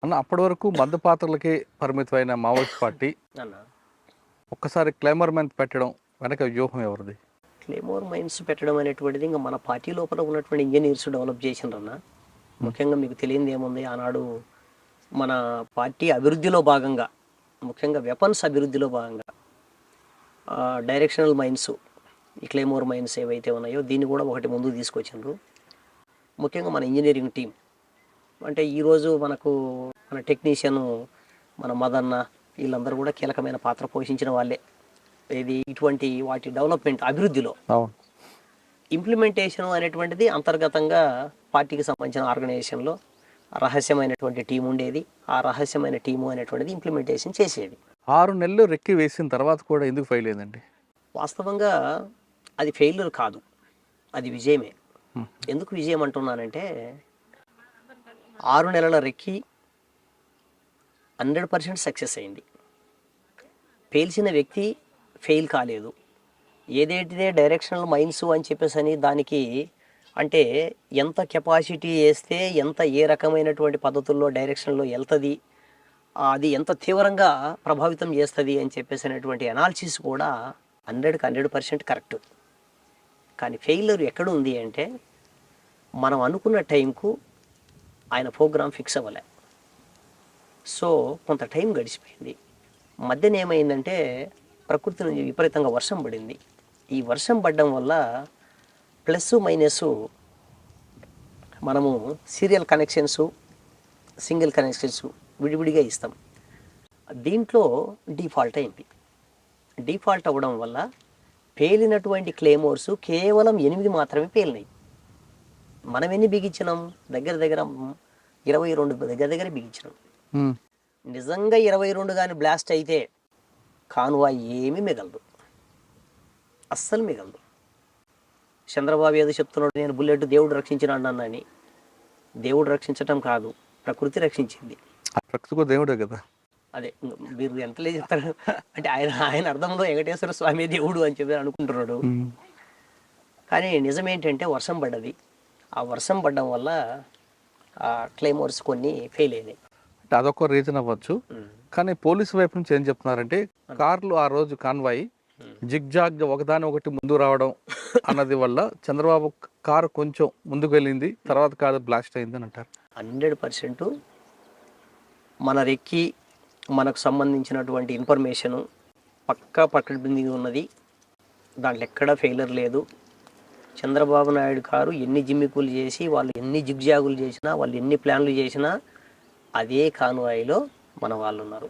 అన్న అప్పటి వరకు మద్దు పాత్రలకే పరిమితమైన మావోయిస్ట్ పార్టీ అన్న ఒక్కసారి క్లైమర్ మ్యాన్ పెట్టడం వెనక వ్యూహం ఎవరిది? క్లేమోర్ మైన్స్ పెట్టడం అనేటువంటిది ఇంకా మన పార్టీ లోపల ఉన్నటువంటి ఇంజనీర్స్ డెవలప్ చేసిండ్రన్న. ముఖ్యంగా మీకు తెలియంది ఏముంది, ఆనాడు మన పార్టీ అభివృద్ధిలో భాగంగా, ముఖ్యంగా వెపన్స్ అభివృద్ధిలో భాగంగా డైరెక్షనల్ మైన్స్, ఈ క్లేమోర్ మైన్స్ ఏవైతే ఉన్నాయో దీన్ని కూడా ఒకటి ముందుకు తీసుకొచ్చిండ్రు. ముఖ్యంగా మన ఇంజనీరింగ్ టీం అంటే ఈరోజు మనకు మన టెక్నీషియన్ మన మదన్న వీళ్ళందరూ కూడా కీలకమైన పాత్ర పోషించిన వాళ్ళే. ఇది ఇటువంటి వాటి డెవలప్మెంట్ అభివృద్ధిలో. అవును. ఇంప్లిమెంటేషన్ అనేటువంటిది అంతర్గతంగా పార్టీకి సంబంధించిన ఆర్గనైజేషన్లో రహస్యమైనటువంటి టీం ఉండేది. ఆ రహస్యమైన టీము అనేటువంటిది ఇంప్లిమెంటేషన్ చేసేది. 6 నెలలు రెక్కి వేసిన తర్వాత కూడా ఎందుకు ఫెయిల్ అయిందండి? వాస్తవంగా అది ఫెయిల్యూర్ కాదు, అది విజయమే. ఎందుకు విజయం అంటున్నానంటే 6 నెలల రెక్కి 100% సక్సెస్ అయింది. పేల్చిన వ్యక్తి ఫెయిల్ కాలేదు. ఏదైతే డైరెక్షనల్ మైన్స్ అని చెప్పేసి అని దానికి అంటే ఎంత కెపాసిటీ వేస్తే ఎంత ఏ రకమైనటువంటి పద్ధతుల్లో డైరెక్షన్లో వెళ్తుంది, అది ఎంత తీవ్రంగా ప్రభావితం చేస్తుంది అని చెప్పేసి అనేటువంటి అనాలిసిస్ కూడా 100% కరెక్ట్. కానీ ఫెయిల్యూర్ ఎక్కడ ఉంది అంటే మనం అనుకున్న టైంకు ఆయన ప్రోగ్రామ్ ఫిక్స్ అవ్వలే. సో కొంత టైం గడిచిపోయింది. మధ్యన ఏమైందంటే ప్రకృతి నుంచి విపరీతంగా వర్షం పడింది. ఈ వర్షం పడడం వల్ల ప్లస్ మైనస్ మనము సీరియల్ కనెక్షన్స్, సింగిల్ కనెక్షన్స్ విడివిడిగా ఇస్తాం. దీంట్లో డిఫాల్ట్ అయింది. డిఫాల్ట్ అవ్వడం వల్ల పేలినటువంటి క్లేమోర్స్ కేవలం 8 మాత్రమే పేలినాయి. మనం ఎన్ని బిగించినాం? దగ్గర 22 దగ్గర బిగించినాం. నిజంగా 22 కానీ బ్లాస్ట్ అయితే కాన్వాయ్ ఏమీ మిగలదు, అస్సలు మిగలదు. చంద్రబాబు ఏదో చెప్తున్నాడు, నేను బుల్లెట్ దేవుడు రక్షించినాడు అన్నని. దేవుడు రక్షించటం కాదు, ప్రకృతి రక్షించింది. ప్రకృతి దేవుడే కదా. అదే మీరు ఎంతలే చెప్తారు అంటే ఆయన అర్థంలో వెంకటేశ్వర స్వామి దేవుడు అని చెప్పి అనుకుంటున్నాడు. కానీ నిజమేంటంటే వర్షం పడ్డది. ఆ వర్షం పడడం వల్ల ఆ క్లైమోర్స్ కొన్ని ఫెయిల్ అయినాయి. అంటే అదొక రీజన్ అవ్వచ్చు. కానీ పోలీసు వైపు నుంచి ఏం చెప్తున్నారంటే కార్లు ఆ రోజు కాన్వాయ్ జిగ్జాగ్ ఒకదాని ఒకటి ముందు రావడం అన్నది వల్ల చంద్రబాబు కారు కొంచెం ముందుకు వెళ్ళింది, తర్వాత కారు బ్లాస్ట్ అయిందని అంటారు. 100% మన రెక్కి మనకు సంబంధించినటువంటి ఇన్ఫర్మేషను పక్కా పక్కన ఉన్నది. దాంట్లో ఎక్కడా ఫెయిలర్ లేదు. చంద్రబాబు నాయుడు గారు ఎన్ని జిమ్మికులు చేసి, వాళ్ళు ఎన్ని జిగ్జాగులు చేసినా, వాళ్ళు ఎన్ని ప్లాన్లు చేసినా అదే కాన్వాయిలో మన వాళ్ళు ఉన్నారు.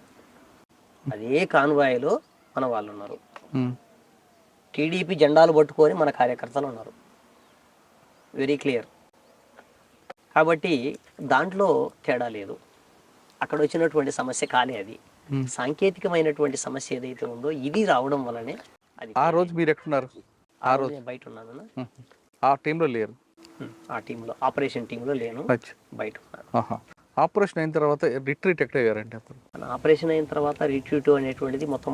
అదే కాన్వాయిలో మన వాళ్ళు ఉన్నారు. టీడీపీ జెండాలు పట్టుకొని మన కార్యకర్తలు ఉన్నారు. Very clear. కాబట్టి దాంట్లో తేడా లేదు. అక్కడ వచ్చినటువంటి సమస్య కాలే అది. సాంకేతికమైనటువంటి సమస్య ఏదైతే ఉందో ఇది రావడం వల్లనే అది. ఆ రోజు మీరు ఎక్కడున్నారు? ఆ రోజు నేను బయట ఉన్నాను. ఆ టీంలో లేరు? ఆ టీంలో, ఆపరేషన్ టీంలో లేను, బయట ఉన్నాను. ఆపరేషన్ అయిన తర్వాత రిట్రీట్ ఎక్కడ అయ్యారంటే అప్పుడు? ఆపరేషన్ అయిన తర్వాత రిట్రీట్ అనేటువంటిది మొత్తం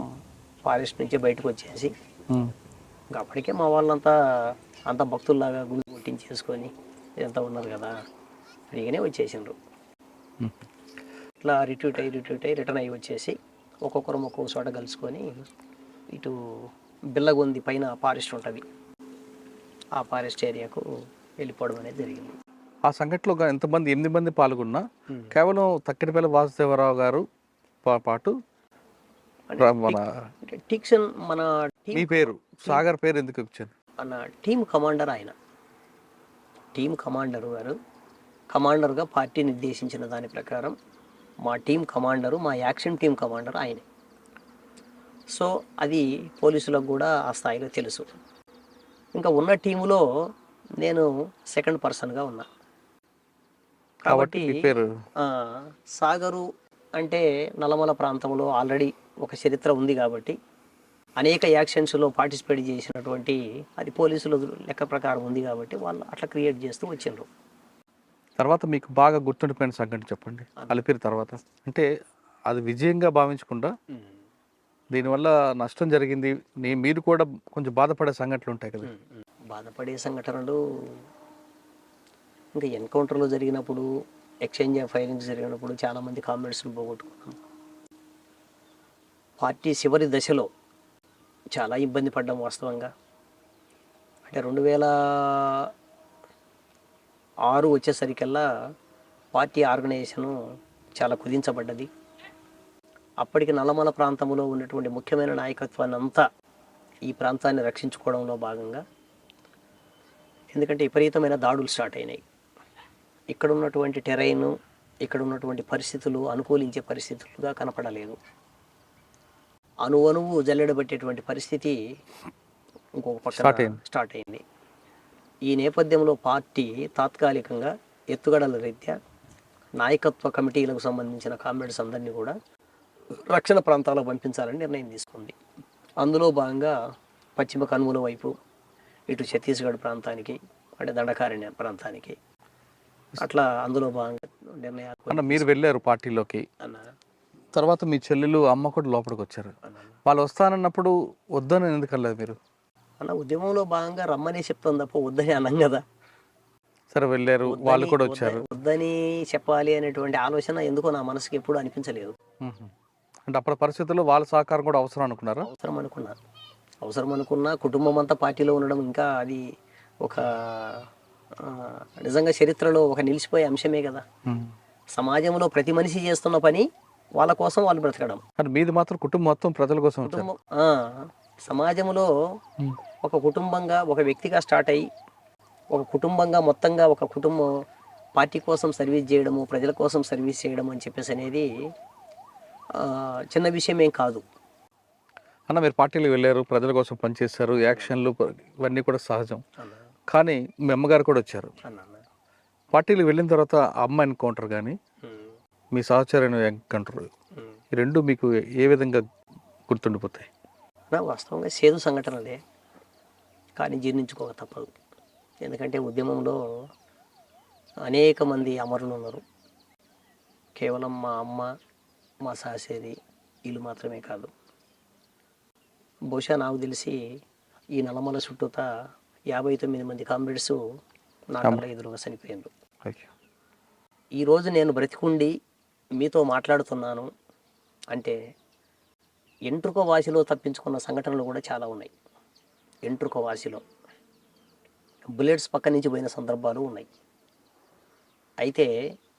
ఫారెస్ట్ నుంచి బయటకు వచ్చేసి ఇంకా అప్పటికే మా వాళ్ళంతా అంత భక్తుల్లాగా గుడి కొట్టించేసుకొని ఇదంతా ఉన్నారు కదా, ఫ్రీగానే వచ్చేసిండ్రు. ఇట్లా రిట్రీట్ అయ్యి రిటర్న్ అయ్యి వచ్చేసి ఒక్కొక్కరం ఒక్కొక్క చోట కలుసుకొని ఇటు బిల్లగొంది పైన ఫారెస్ట్ ఉంటుంది, ఆ ఫారెస్ట్ ఏరియాకు వెళ్ళిపోవడం అనేది జరిగింది. ఆ సంఘటనలో ఎంతమంది 8 మంది పాల్గొన్నా కేవలం తక్కిడిపల్లి వాసుదేవరావు గారు పాటు మన టిక్సన్ మన మీ పేరు సాగర్ పేరు ఎందుకు వచ్చింది అన్న టీం కమాండర్ ఆయన. టీం కమాండరు గారు కమాండర్గా పార్టీ నిర్దేశించిన దాని ప్రకారం మా టీం కమాండరు, మా యాక్షన్ టీం కమాండర్ ఆయనే. సో అది పోలీసులకు కూడా ఆ స్థాయిలో తెలుసు. ఇంకా ఉన్న టీములో నేను సెకండ్ పర్సన్గా ఉన్నా. కాబట్టి సాగరు అంటే నల్లమల ప్రాంతంలో ఆల్రెడీ ఒక చరిత్ర ఉంది కాబట్టి అనేక యాక్షన్స్లో పార్టిసిపేట్ చేసినటువంటి అది పోలీసుల లెక్క ప్రకారం ఉంది కాబట్టి వాళ్ళు అట్లా క్రియేట్ చేస్తూ వచ్చిండ్రు. తర్వాత మీకు బాగా గుర్తుండిపోయిన సంఘటన చెప్పండి అలిపిరి తర్వాత. అంటే అది విజయంగా భావించకుండా దీనివల్ల నష్టం జరిగింది, మీరు కూడా కొంచెం బాధపడే సంఘటనలు ఉంటాయి కదా? బాధపడే సంఘటనలు ఇంకా ఎన్కౌంటర్లో జరిగినప్పుడు ఎక్స్చేంజ్ ఆఫ్ ఫైరింగ్స్ జరిగినప్పుడు చాలామంది కామ్రేడ్స్ని పోగొట్టుకున్నాం. పార్టీ చివరి దశలో చాలా ఇబ్బంది పడ్డాం వాస్తవంగా. అంటే 2006 వచ్చేసరికల్లా పార్టీ ఆర్గనైజేషను చాలా కుదించబడ్డది. అప్పటికి నల్లమల ప్రాంతంలో ఉన్నటువంటి ముఖ్యమైన నాయకత్వాన్ని అంతా ఈ ప్రాంతాన్ని రక్షించుకోవడంలో భాగంగా, ఎందుకంటే విపరీతమైన దాడులు స్టార్ట్ అయినాయి. ఇక్కడ ఉన్నటువంటి టెరైను, ఇక్కడ ఉన్నటువంటి పరిస్థితులు అనుకూలించే పరిస్థితులుగా కనపడలేదు. అణువణువు జల్లెడబట్టేటువంటి పరిస్థితి ఇంకొక పక్కన స్టార్ట్ అయింది. ఈ నేపథ్యంలో పార్టీ తాత్కాలికంగా ఎత్తుగడల రీత్యా నాయకత్వ కమిటీలకు సంబంధించిన కామ్రేడ్స్ అందరినీ కూడా రక్షణ ప్రాంతాలకు పంపించాలని నిర్ణయం తీసుకుంది. అందులో భాగంగా పశ్చిమ కనుమల వైపు, ఇటు ఛత్తీస్గఢ్ ప్రాంతానికి, అంటే దండకారణ్య ప్రాంతానికి, అట్లా అందులో భాగంగా నిర్ణయాలు. అన్న మీరు వెళ్ళారు పార్టీలోకి, అన్న తర్వాత మీ చెల్లెలు అమ్మ కూడా లోపలికి వచ్చారు. వాళ్ళు వస్తానన్నప్పుడు వద్దని ఎందుకు అనలేదు మీరు? అన్న ఉద్యమంలో భాగంగా రమ్మనే చెప్తాం తప్ప వద్దని అన్నాం కదా. సరే వెళ్ళారు, వాళ్ళు కూడా వచ్చారు. వద్దని చెప్పాలి అనేటువంటి ఆలోచన ఎందుకో నా మనసుకి ఎప్పుడు అనిపించలేదు. అంటే అప్పటి పరిస్థితుల్లో వాళ్ళ సహకారం కూడా అవసరం అనుకున్నారా? అవసరం అనుకున్నా కుటుంబం అంతా పార్టీలో ఉండడం ఇంకా అది ఒక నిజంగా చరిత్రలో ఒక నిలిచిపోయే అంశమే కదా. సమాజంలో ప్రతి మనిషి చేస్తున్న పని వాళ్ళ కోసం వాళ్ళు బ్రతకడం. మీది మాత్రం కుటుంబం మొత్తం ప్రజల కోసం. సమాజంలో ఒక కుటుంబంగా, ఒక వ్యక్తిగా స్టార్ట్ అయ్యి ఒక కుటుంబంగా మొత్తంగా ఒక కుటుంబం పార్టీ కోసం సర్వీస్ చేయడము, ప్రజల కోసం సర్వీస్ చేయడం అని చెప్పేసి అనేది చిన్న విషయం ఏం కాదు అన్న. మీరు పార్టీలకు వెళ్ళారు, ప్రజల కోసం పనిచేశారు, యాక్షన్లు ఇవన్నీ కూడా సహజం. కానీ మీ అమ్మగారు కూడా వచ్చారు. పార్టీలకు వెళ్ళిన తర్వాత అమ్మ ఎన్కౌంటర్ కానీ మీ సహచరుని ఎన్కౌంటర్, ఈ రెండు మీకు ఏ విధంగా గుర్తుండిపోతాయి? వాస్తవంగా సేదు సంఘటనలే, కానీ జీర్ణించుకోక తప్పదు. ఎందుకంటే ఉద్యమంలో అనేక మంది అమరులు ఉన్నారు. కేవలం మా అమ్మ, మా సహచరి వీళ్ళు మాత్రమే కాదు. బహుశా నాకు తెలిసి ఈ నల్లమల చుట్టూత 59 మంది కామ్రేడ్స్ నా కళ్ళ ఎదురుగా చనిపోయారు. ఈరోజు నేను బ్రతికుండి మీతో మాట్లాడుతున్నాను అంటే ఎంట్రుక వాసిలో తప్పించుకున్న సంఘటనలు కూడా చాలా ఉన్నాయి. ఎంట్రుక వాసిలో బుల్లెట్స్ పక్క నుంచి పోయిన సందర్భాలు ఉన్నాయి. అయితే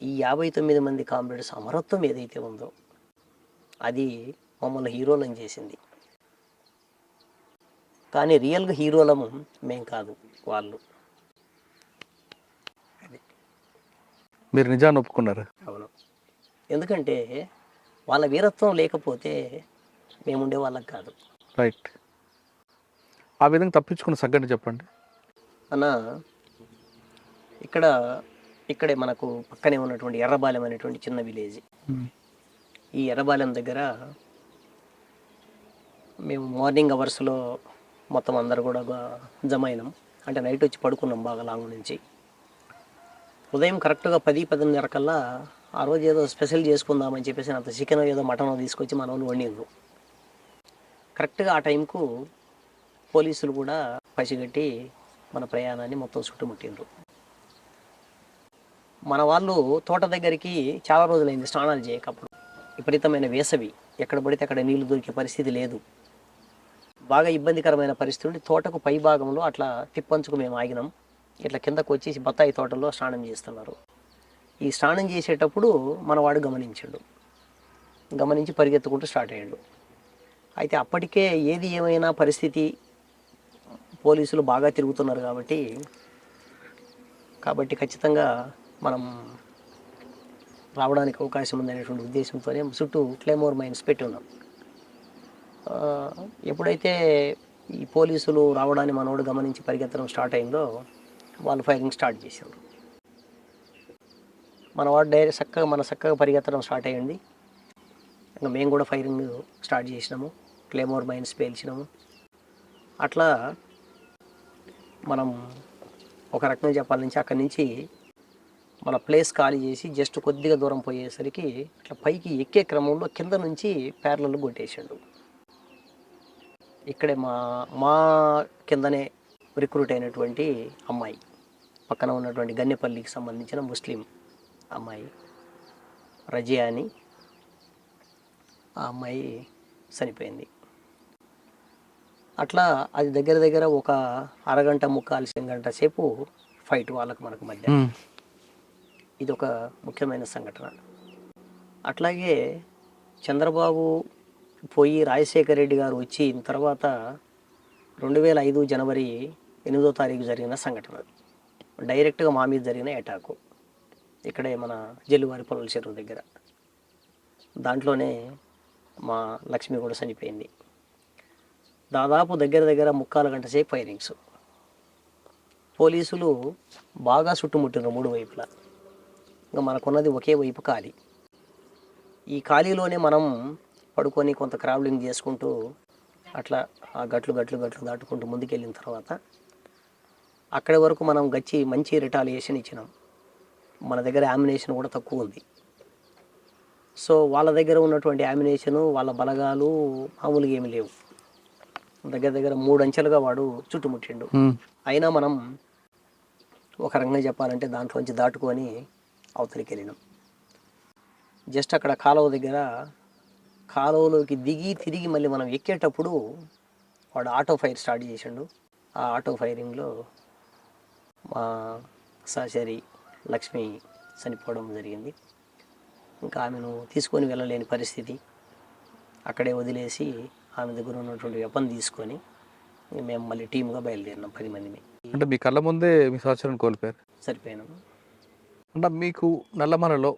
ఈ 59 మంది కామ్రేడ్స్ అమరత్వం ఏదైతే ఉందో అది మమ్మల్ని హీరోలను చేసింది. కానీ రియల్గా హీరోలము మేం కాదు, వాళ్ళు. మీరు నిజాన్ని ఒప్పుకున్నారు? అవును. ఎందుకంటే వాళ్ళ వీరత్వం లేకపోతే మేము ఉండే వాళ్ళకి కాదు. రైట్. ఆ విధంగా తప్పించుకున్న సంఘటన చెప్పండి అన్న. ఇక్కడే మనకు పక్కనే ఉన్నటువంటి ఎర్రబాలెం అనేటువంటి చిన్న విలేజ్. ఈ ఎర్రబాలెం దగ్గర మేము మార్నింగ్ అవర్స్లో మొత్తం అందరు కూడా జమ అయినాం. అంటే నైట్ వచ్చి పడుకున్నాం బాగా లాంగ్ నుంచి. ఉదయం కరెక్ట్గా 10-10:30 కల్లా ఆ రోజు ఏదో స్పెషల్ చేసుకుందామని చెప్పేసి అంత చికెన్ ఏదో మటన్ తీసుకొచ్చి మన వాళ్ళు వండిండ్రు. కరెక్ట్గా ఆ టైంకు పోలీసులు కూడా పసిగట్టి మన ప్రయాణాన్ని మొత్తం చుట్టుముట్టిండ్రు. మన వాళ్ళు తోట దగ్గరికి చాలా రోజులైంది స్నానాలు చేయకప్పుడు. విపరీతమైన వేసవి, ఎక్కడ పడితే అక్కడ నీళ్లు దొరికే పరిస్థితి లేదు. బాగా ఇబ్బందికరమైన పరిస్థితి ఉండి తోటకు పై భాగంలో అట్లా తిప్పంచుకు మేము ఆగినాం. ఇట్లా కిందకు వచ్చేసి బత్తాయి తోటల్లో స్నానం చేస్తున్నారు. ఈ స్నానం చేసేటప్పుడు మనవాడు గమనించి పరిగెత్తుకుంటూ స్టార్ట్ అయ్యాడు. అయితే అప్పటికే ఏది ఏమైనా పరిస్థితి, పోలీసులు బాగా తిరుగుతున్నారు కాబట్టి ఖచ్చితంగా మనం రావడానికి అవకాశం ఉందనేటువంటి ఉద్దేశంతోనే చుట్టూ క్లెమోర్ మైన్స్ పెట్టి ఉన్నాం. ఎప్పుడైతే ఈ పోలీసులు రావడాన్ని మనోడు గమనించి పరిగెత్తడం స్టార్ట్ అయిందో వాళ్ళు ఫైరింగ్ స్టార్ట్ చేశారు. మనవాడు చక్కగా పరిగెత్తడం స్టార్ట్ అయ్యింది. ఇంకా మేము కూడా ఫైరింగ్ స్టార్ట్ చేసినాము, క్లెమోర్ మైన్స్ పేల్చినాము. అట్లా మనం ఒక రకంగా చెప్పాలంటే అక్కడి నుంచి మన ప్లేస్ ఖాళీ చేసి జస్ట్ కొద్దిగా దూరం పోయేసరికి ఇట్లా పైకి ఎక్కే క్రమంలో కింద నుంచి ప్యారలల్ కొట్టేసాడు. ఇక్కడే మా కిందనే రిక్రూట్ అయినటువంటి అమ్మాయి, పక్కన ఉన్నటువంటి గన్నెపల్లికి సంబంధించిన ముస్లిం అమ్మాయి రజియా అని. ఆ అమ్మాయి చనిపోయింది. అట్లా అది దగ్గర దగ్గర ఒక అరగంట ముక్కాలు గంట సేపు ఫైట్ వాళ్ళకు మనకు మధ్య. ఇది ఒక ముఖ్యమైన సంఘటన. అట్లాగే చంద్రబాబు పోయి రాజశేఖర రెడ్డి గారు వచ్చిన తర్వాత 2005 జనవరి 8వ తారీఖు జరిగిన సంఘటన, డైరెక్ట్గా మా మీద జరిగిన అటాకు ఇక్కడే మన జల్లివారి పొలాల చెరువు దగ్గర. దాంట్లోనే మా లక్ష్మి కూడా చనిపోయింది. దాదాపు దగ్గర దగ్గర ముక్కాలు గంట సేపు ఫైరింగ్స్. పోలీసులు బాగా చుట్టుముట్టిన 3 వైపులా. ఇంకా మనకున్నది ఒకే వైపు ఖాళీ. ఈ ఖాళీలోనే మనం పడుకొని కొంత క్రావలింగ్ చేసుకుంటూ అట్లా ఆ గట్లు దాటుకుంటూ ముందుకెళ్ళిన తర్వాత అక్కడి వరకు మనం మంచి రిటాలియేషన్ ఇచ్చినాం. మన దగ్గర యామినేషన్ కూడా తక్కువ ఉంది. సో వాళ్ళ దగ్గర ఉన్నటువంటి యామినేషను, వాళ్ళ బలగాలు మామూలుగా ఏమి లేవు. దగ్గర దగ్గర 3 అంచెలుగా వాడు చుట్టుముట్టిండు. అయినా మనం ఒక రకంగా చెప్పాలంటే దాంట్లోంచి దాటుకొని అవతలికి వెళ్ళినాం. జస్ట్ అక్కడ కాలువ దగ్గర కాలువలోకి దిగి తిరిగి మళ్ళీ మనం ఎక్కేటప్పుడు వాడు ఆటో ఫైర్ స్టార్ట్ చేసిండు. ఆ ఆటో ఫైరింగ్లో మా సహచరి లక్ష్మి చనిపోవడం జరిగింది. ఇంకా ఆమెను తీసుకొని వెళ్ళలేని పరిస్థితి. అక్కడే వదిలేసి ఆమె దగ్గర ఉన్నటువంటి వెపన్ తీసుకొని మేము మళ్ళీ టీమ్గా బయలుదేరినాం 10 మందిని. అంటే మీ కళ్ళ ముందే మీ సహచరుని కోల్పోయారు. సరిపోయినాము. అంటే మీకు నల్లమలలో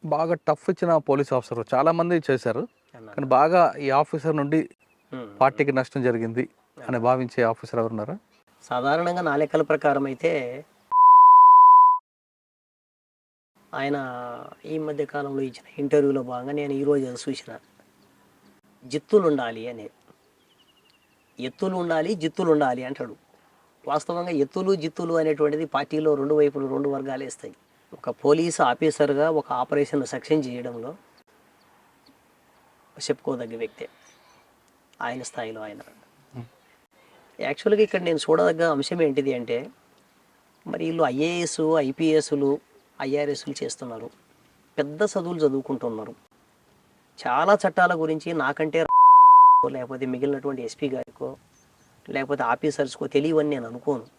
బాగా టఫ్ ఇచ్చిన పోలీస్ ఆఫీసర్ చాలామంది చేశారు, కానీ బాగా ఈ ఆఫీసర్ నుండి పార్టీకి నష్టం జరిగింది అని భావించే ఆఫీసర్ ఎవరున్నారా? సాధారణంగా నా లెక్కల ప్రకారం అయితే ఆయన ఈ మధ్య కాలంలో ఇచ్చిన ఇంటర్వ్యూలో భాగంగా నేను ఈరోజు చూసిన జిత్తులు ఉండాలి అనేది. ఎత్తులు ఉండాలి, జిత్తులు ఉండాలి అంటాడు. వాస్తవంగా ఎత్తులు జిత్తులు అనేటువంటిది పార్టీలో 2 వైపులు 2 వర్గాలు వేస్తాయి. ఒక పోలీసు ఆఫీసర్గా ఒక ఆపరేషన్ సక్సెస్ చేయడంలో చెప్పుకోదగ్గ వ్యక్తే ఆయన స్థాయిలో ఆయన. యాక్చువల్గా ఇక్కడ నేను చూడదగ్గ అంశం ఏంటిది అంటే, మరి వీళ్ళు ఐఏఎస్, ఐపీఎస్లు, ఐఆర్ఎస్లు చేస్తున్నారు, పెద్ద చదువులు చదువుకుంటున్నారు. చాలా చట్టాల గురించి నాకంటే లేకపోతే మిగిలినటువంటి ఎస్పీ గారికో లేకపోతే ఆఫీసర్స్కో తెలియవని నేను అనుకోను.